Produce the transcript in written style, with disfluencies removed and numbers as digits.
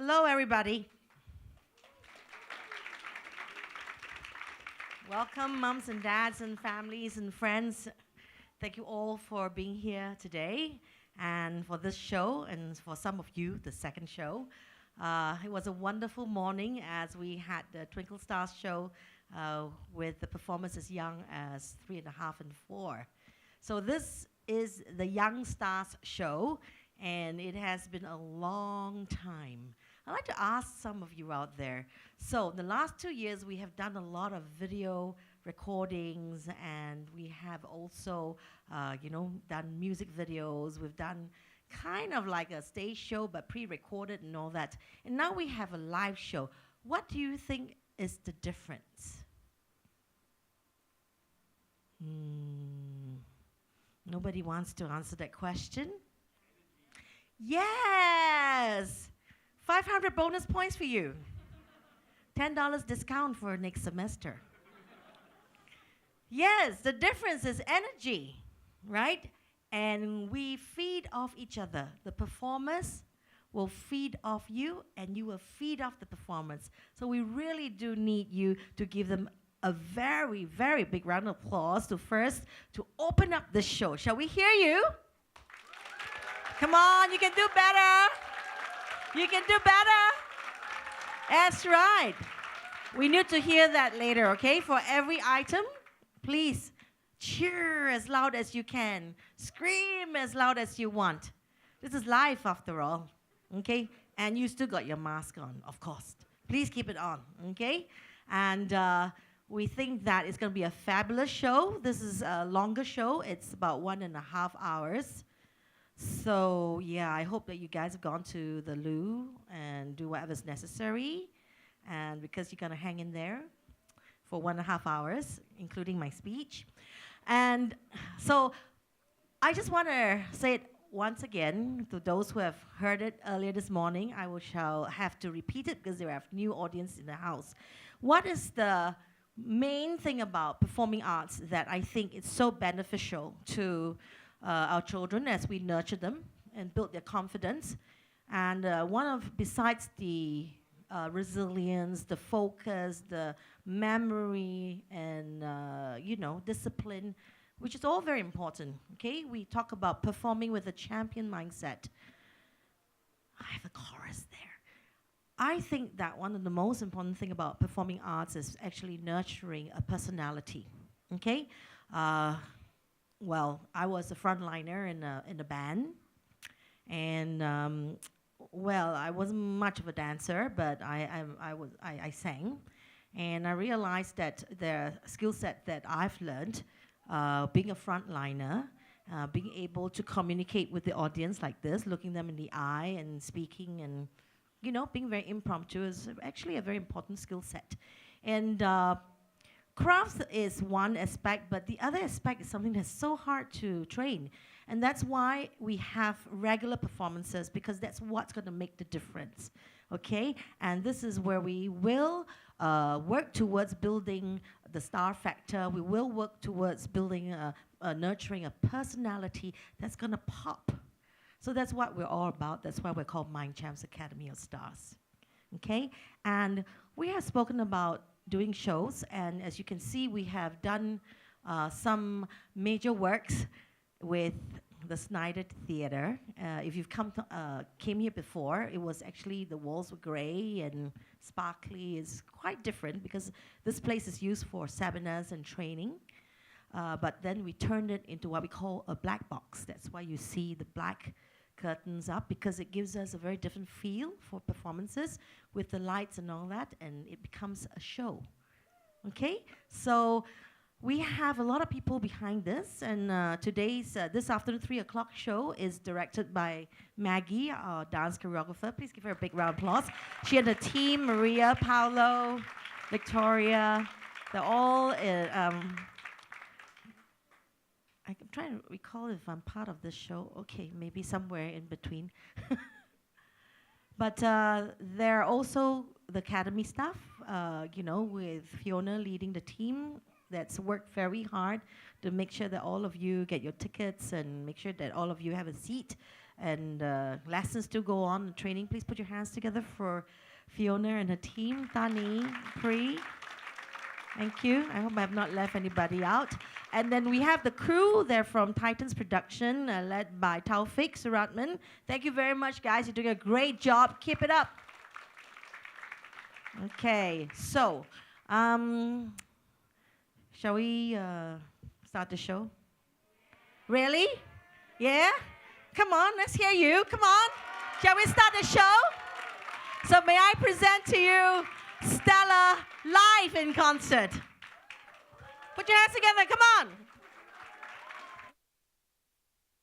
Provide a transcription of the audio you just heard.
Hello, everybody. Welcome, moms and dads and families and friends. Thank you all for being here today and for this show, and for some of you, the second show. It was a wonderful morning as we had the Twinkle Stars show with the performers as young as 3.5 and 4. So this is the Young Stars show, and it has been a long time. I'd like to ask some of you out there. So the last 2 years, we have done a lot of video recordings, and we have also, done music videos. We've done kind of like a stage show, but pre-recorded and all that. And now we have a live show. What do you think is the difference? Nobody wants to answer that question? Yes! 500 bonus points for you. $10 discount for next semester. Yes, the difference is energy, right? And we feed off each other. The performers will feed off you, and you will feed off the performance. So we really do need you to give them a very, very big round of applause to open up the show. Shall we hear you? Come on, you can do better. You can do better. That's right. We need to hear that later, okay? For every item, please cheer as loud as you can. Scream as loud as you want. This is live after all, okay? And you still got your mask on, of course. Please keep it on, okay? And we think that it's going to be a fabulous show. This is a longer show. It's about 1.5 hours. So, yeah, I hope that you guys have gone to the loo and do whatever's necessary. And because you're going to hang in there for 1.5 hours, including my speech. And so I just want to say it once again to those who have heard it earlier this morning. Shall have to repeat it because there are new audience in the house. What is the main thing about performing arts that I think is so beneficial to our children as we nurture them and build their confidence? And besides the resilience, the focus, the memory, and discipline, which is all very important. Okay, we talk about performing with a champion mindset. I have a chorus there. I think that one of the most important thing about performing arts is actually nurturing a personality. Okay, well, I was a frontliner in a band, and I wasn't much of a dancer, but I sang, and I realized that the skill set that I've learned, being a frontliner, being able to communicate with the audience like this, looking them in the eye and speaking, and being very impromptu is actually a very important skill set, and. Crafts is one aspect, but the other aspect is something that's so hard to train. And that's why we have regular performances, because that's what's going to make the difference, okay? And this is where we will work towards building the star factor. We will work towards building, nurturing a personality that's going to pop. So that's what we're all about. That's why we're called Mindchamps Academy of Stars, okay? And we have spoken about doing shows, and as you can see, we have done some major works with the Snyder Theatre. If you've came here before, it was actually the walls were gray and sparkly. It's quite different because this place is used for seminars and training. But then we turned it into what we call a black box. That's why you see the black curtains up, because it gives us a very different feel for performances with the lights and all that, and it becomes a show. Okay, so we have a lot of people behind this, and this afternoon 3 o'clock show is directed by Maggie, our dance choreographer. Please give her a big round of applause. She and her team, Maria, Paolo, Victoria, they're all I'm trying to recall if I'm part of this show. Okay, maybe somewhere in between. But there are also the Academy staff, with Fiona leading the team that's worked very hard to make sure that all of you get your tickets and make sure that all of you have a seat and lessons to go on, training. Please put your hands together for Fiona and her team, Tani, Pri. Thank you. I hope I have not left anybody out. And then we have the crew. They're from Titans Production, led by Taufik Suratman. Thank you very much, guys. You're doing a great job. Keep it up. Okay, so shall we start the show? Really? Yeah? Come on, let's hear you. Come on. Shall we start the show? So may I present to you Stella live in concert. Put your hands together, come on.